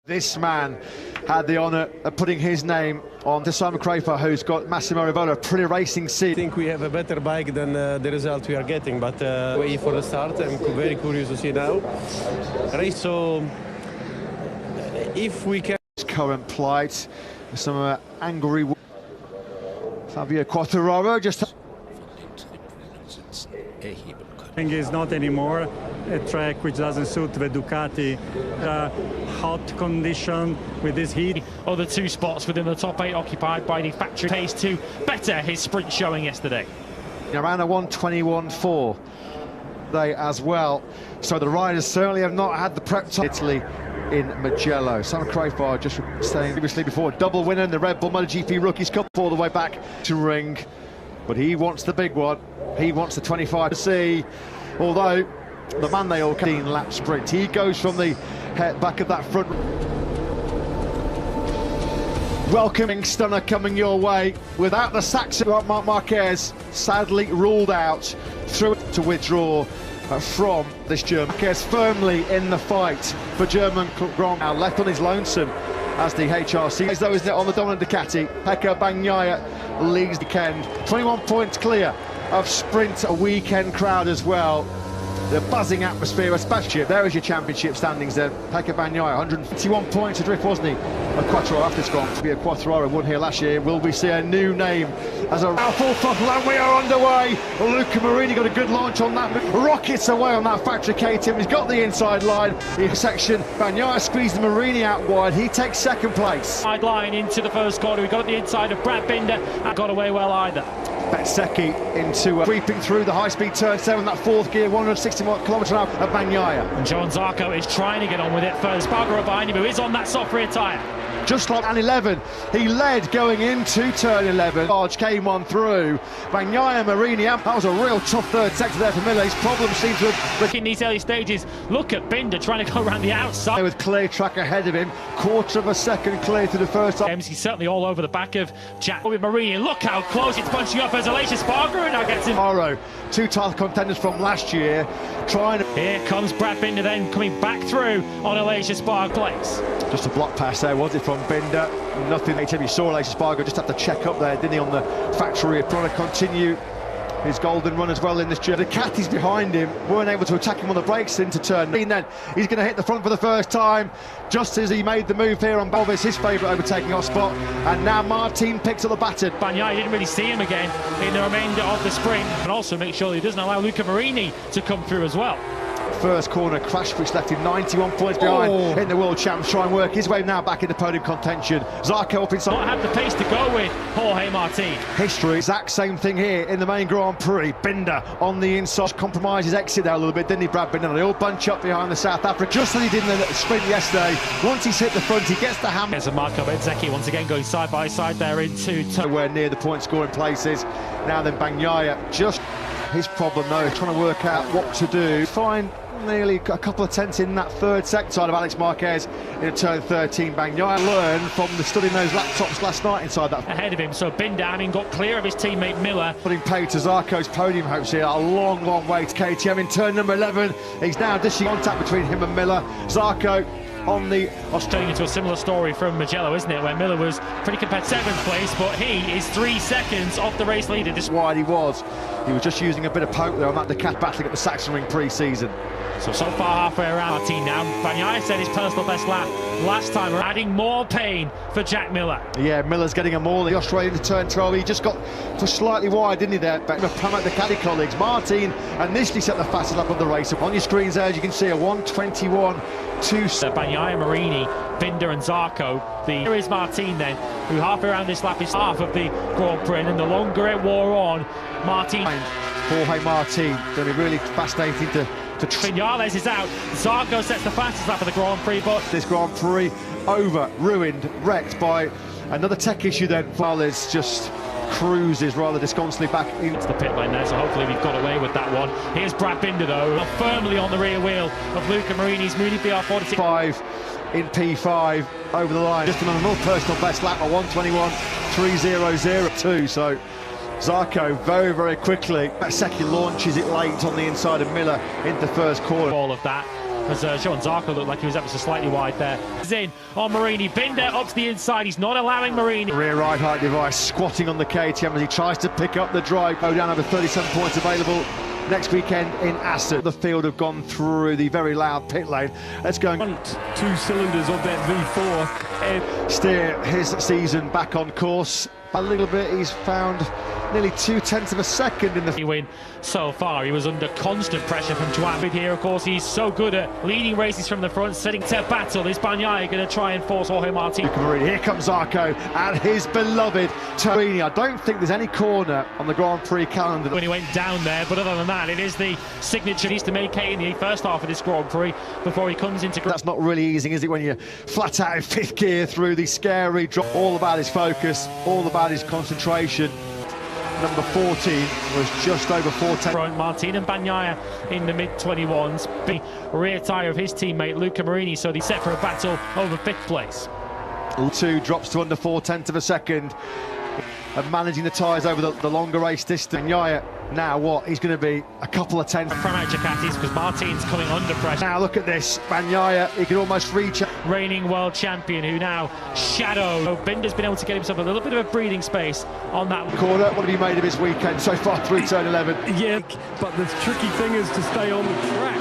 This man had the honour of putting his name on to Simon Crafar, who's got Massimo Rivola, a pretty racing seat. I think we have a better bike than the result we are getting, but wait for the start. I'm very curious to see now. Race, so if we can... Current plight, some angry... Fabio Quartararo just... Is not anymore a track which doesn't suit the Ducati. Hot condition with this heat. Other two spots within the top 8 occupied by the factory. Pace to better his sprint showing yesterday. Around a 1:21.4 they as well. So the riders certainly have not had the prep time. Italy in Mugello. Simon Crafar just saying previously before, double winner in the Red Bull MotoGP Rookies Cup all the way back to ring. But he wants the big one. He wants the 25 to see. Although the man they all 15 lap sprint. He goes from the back of that front. Welcoming stunner coming your way without the Saxon. Marc Marquez sadly ruled out through to withdraw from this German. Marquez firmly in the fight for German Grand. Now left on his lonesome as the HRC. As though isn't it on the dominant Ducati. Pecco Bagnaia leads the weekend. 21 points clear of sprint, a weekend crowd as well. The buzzing atmosphere, especially there is your championship standings there. Pecco Bagnaia, 151 points adrift, wasn't he? A Quattro after it's gone to be a Quattraro, won here last year. Will we see a new name as a full throttle? And we are underway. Luca Marini got a good launch on that. Rockets away on that factory KTM. He's got the inside line. The section, Bagnaia squeezed Marini out wide. He takes second place. Side line into the first corner. We got at the inside of Brad Binder. That got away well either. Bezzecchi into creeping through the high-speed turn 7, that fourth gear, 160 km/h of Bagnaia. And Joan Zarco is trying to get on with it first. Spargaro behind him, who is on that soft rear tyre. Just like an 11, he led going into turn 11. Large came on through. Bagnaia, Marini, that was a real tough third sector there for Miller. His problems seem to have... In these early stages, look at Binder trying to go around the outside. With clear track ahead of him, quarter of a second clear to the first time. He's certainly all over the back of Jack with Marini. Look how close it's punching up as Aleix Espargaro now gets him. Two title contenders from last year, trying to... Here comes Brad Binder then coming back through on Aleix Espargaro's place. Just a block pass there, was it, from Binder? Nothing. You saw Aleix Espargaro just have to check up there, didn't he, on the factory? Trying to continue his golden run as well in this journey. The Ducati's behind him, weren't able to attack him on the brakes into turn. And then he's going to hit the front for the first time, just as he made the move here on Balvis, his favourite overtaking off spot. And now Martin picks up the baton. Bagnaia didn't really see him again in the remainder of the sprint, and also make sure he doesn't allow Luca Marini to come through as well. First corner crash, which left him 91 points behind in the World Champs. Try and work his way now back into podium contention. Zarco up inside. Not had the pace to go with Jorge Martin. History, exact same thing here in the main Grand Prix. Binder on the inside, compromised his exit there a little bit, didn't he, Brad Binder? They all bunch up behind the South Africa, just as he did in the sprint yesterday. Once he's hit the front, he gets the hammer. There's a Marco Bezzecchi once again going side by side there into nowhere near the point scoring places. Now then, Bagnaia, just his problem though, trying to work out what to do. Find nearly a couple of tenths in that third sector of Alex Marquez in turn 13. Bagnaia learned from the studying those laptops last night inside that. Ahead of him, so Binder having got clear of his teammate Miller. Putting paid to Zarco's podium hopes here. A long, long way to KTM in turn number 11. He's now dishing contact between him and Miller. Zarco on the... Turning into a similar story from Mugello, isn't it, where Miller was pretty competitive 7th place, but he is 3 seconds off the race leader. This wide he was just using a bit of poke there on that Ducati battling at the Saxon Ring pre-season. So far halfway around Martin now. Bagnaia said his personal best lap last time, adding more pain for Jack Miller. Yeah, Miller's getting a more. The Australian to turn 12, he just got for slightly wide, didn't he, there? But the Ducati colleagues, Martin initially set the fastest lap of the race. On your screens there, as you can see, a 1:21.2. Bagnaia, Marini, Binder and Zarco. Here is Martin then, who halfway around this lap is half of the Grand Prix, and the longer it wore on, Martin... Jorge Martin, going to be really fascinating to Vinales is out. Zarco sets the fastest lap of the Grand Prix, but this Grand Prix over, ruined, wrecked by another tech issue. Then Vinales just cruises rather disconsolately back into the pit lane there, so hopefully we've got away with that one. Here's Brad Binder though, firmly on the rear wheel of Luca Marini's Mooney BR46. 5 in P5 over the line, just another personal best lap at 1:21.300.2. So Zarco very, very quickly. Bezzecchi launches it late on the inside of Miller into first corner. All of that. as Johan Zarco looked like he was ever so slightly wide there. He's in on Marini, Binder up to the inside, he's not allowing Marini. Rear ride height device squatting on the KTM as he tries to pick up the drive. Go down over 37 points available next weekend in Assen. The field have gone through the very loud pit lane. Let's go and 2 cylinders of that V4 and steer his season back on course a little bit. He's found nearly 0.2 of a second in the win so far. He was under constant pressure from Juan here. Of course, he's so good at leading races from the front, setting to battle. Is Bagnaia going to try and force Jorge Martin? Here comes Zarco and his beloved Torini. I don't think there's any corner on the Grand Prix calendar when he went down there, but other than that, it is the signature he needs to make in the first half of this Grand Prix before he comes into. That's not really easy, is it, when you're flat out in 5th gear through the scary drop? All about his focus, all about his concentration. Number 14 was just over 4:10. Martin and Bagnaia in the mid-21s. The rear tyre of his teammate Luca Marini, so they set for a battle over 5th place. 2 drops to under 0.4 of a second. And managing the tyres over the longer race distance. Bagnaia now what? He's going to be a couple of tenths from out Ducatis because Martin's coming under pressure. Now look at this, Bagnaia, he can almost reach it. Reigning world champion who now shadow. Binder's been able to get himself a little bit of a breathing space on that corner. What have you made of his weekend so far through turn 11? yeah, but the tricky thing is to stay on the track.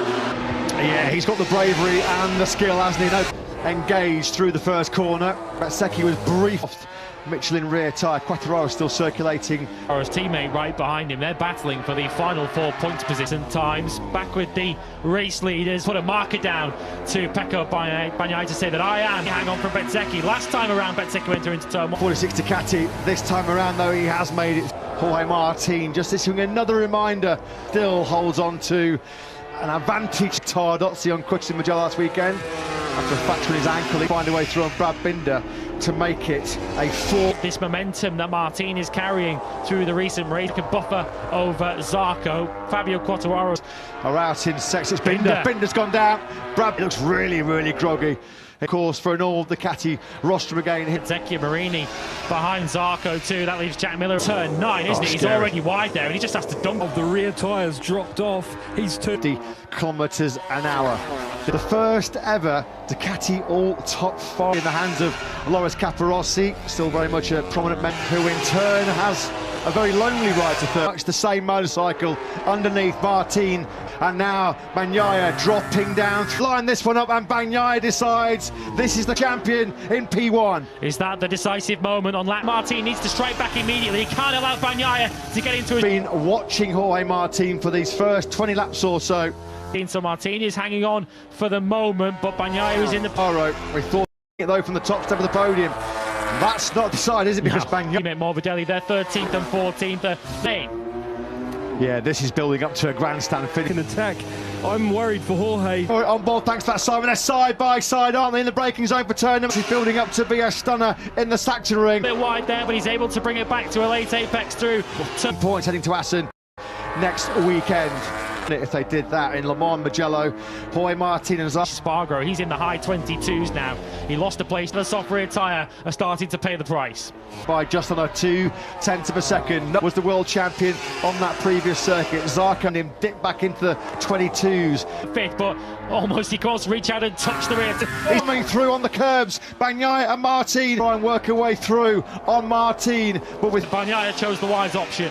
Yeah, he's got the bravery and the skill, hasn't he? No, engaged through the first corner. Bezzecchi was briefed. Michelin rear tyre, Quattararo still circulating. Or his teammate right behind him, they're battling for the final 4 points position. Times back with the race leaders, put a marker down to Pecco Bagnaia to say that I am hang on from Bezzecchi. Last time around Bezzecchi went into turn 1. 46 Ducati, this time around though he has made it. Jorge Martin just issuing another reminder, still holds on to an advantage. Tardozzi on Quicks in Mugello last weekend. After fracturing his ankle, he find a way through on Brad Binder to make it a 4. This momentum that Martin is carrying through the recent race can buffer over Zarco. Fabio Quattararo are out in sex. It's Binder. Binder's gone down. Brad looks really, really groggy. Of course, for an all Ducati rostrum again. Bezzecchi Marini behind Zarco too. That leaves Jack Miller turn 9, isn't he? He's already wide there and he just has to dunk. Of the rear tyres dropped off. He's 50 kilometres an hour. The first ever Ducati all top 5 in the hands of Loris Capirossi, still very much a prominent member, who in turn has a very lonely ride to third. Much the same motorcycle underneath Martin, and now Bagnaia dropping down, flying this one up, and Bagnaia decides this is the champion in P1. Is that the decisive moment on lap? Martin needs to strike back immediately. He can't allow Bagnaia to get into his... Been watching Jorge Martin for these first 20 laps or so. So Martin is hanging on for the moment, but Bagnaia is in the... We thought it though from the top step of the podium. That's not decided, is it? Because Bagnaia... Morbidelli, they're 13th and 14th. Yeah, this is building up to a grandstand finish. An attack. I'm worried for Jorge. On board, thanks for that, Simon. They're side by side, aren't they, in the braking zone for turn number. He's building up to be a stunner in the Saxon ring. A bit wide there, but he's able to bring it back to a late apex through. 2 points heading to Assen next weekend. If they did that in Le Mans, Mugello, Jorge Martin and Spargo, he's in the high 22s now. He lost a place. The soft rear tyre are starting to pay the price. By just under 0.2 of a second. Was the world champion on that previous circuit. Zarco and him dipped back into the 22s. 5th, but almost he can't reach out and touch the rear. He's coming through on the curbs. Bagnaia and Martin try and work her way through on Martin, but with Bagnaia chose the wise option.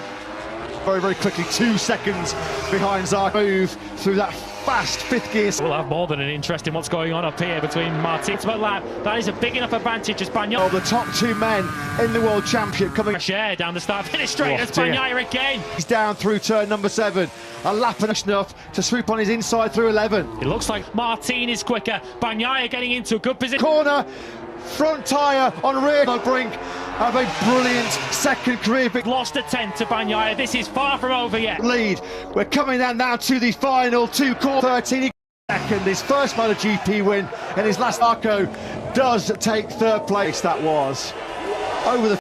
Very, very quickly, 2 seconds behind Zarco. Move through that fast 5th gear. We'll have more than an interest in what's going on up here between Martin and lap. That is a big enough advantage as Bagnaia. Oh, the top 2 men in the world championship coming. Share down the start, finish straight as Bagnaia again. He's down through turn number 7. A lap and enough to swoop on his inside through 11. It looks like Martin is quicker. Bagnaia getting into a good position. Corner. Front tyre on rear brink of a brilliant second career victory. Lost a 10 to Bagnaia. This is far from over yet. Lead. We're coming down now to the final 2 quarters. 13 second. His first MotoGP win, and his last Zarco does take 3rd place. That was over the